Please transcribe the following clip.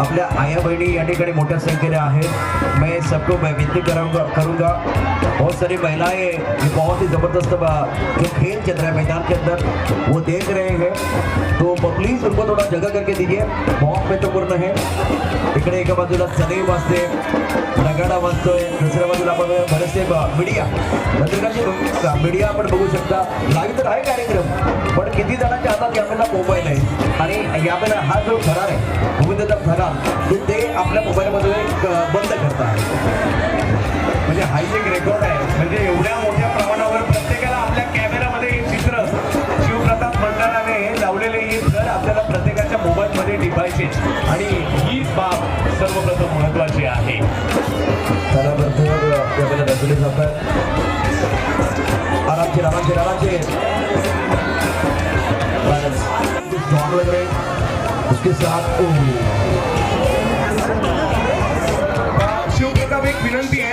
आपल्या आया बहनी या ठिकाणी मोठ्या संख्येने आहेत। मैं सबको मैं विनती करूंगा बहुत सारी महिलाएं ये बहुत ही जबरदस्त जो खेल चल रहा है मैदान के अंदर वो देख रहे हैं, तो प्लीज उनको थोड़ा जगह करके दीजिए, बहुत महत्वपूर्ण है। इकडे एका बाजूला सनई वाजते, नगाडा वाजतोय, दुसऱ्या बाजूला आपण बरेचसे मीडिया पत्रकारांची मीडिया आपण बघू शकता। लाईव्ह तर आहे कार्यक्रम, पण किती जणांच्या हातात यावेळेला मोबाईल आहे आणि यावेळेला हा जो थरार आहे गोविंददा थरार ते आपल्या मोबाईलमध्ये बंद करतात, म्हणजे हा एक रेकॉर्ड आहे। म्हणजे एवढ्या मोठ्या प्रमाणावर प्रत्येकाला आपल्या कॅमेरामध्ये हे चित्र शिवप्रताप मंडळाने लावलेले हे थर आपल्याला प्रत्येकाच्या मोबाईलमध्ये टिपायचे आणि ही बाब सर्वप्रथम महत्वाची आहे। चला बरोबर आपल्याला रचले जातात, आरामचे आरामचे आरामचे स्ट्रॉंग लग रहे उसके साथ शिवप्रताप एक विनंती है।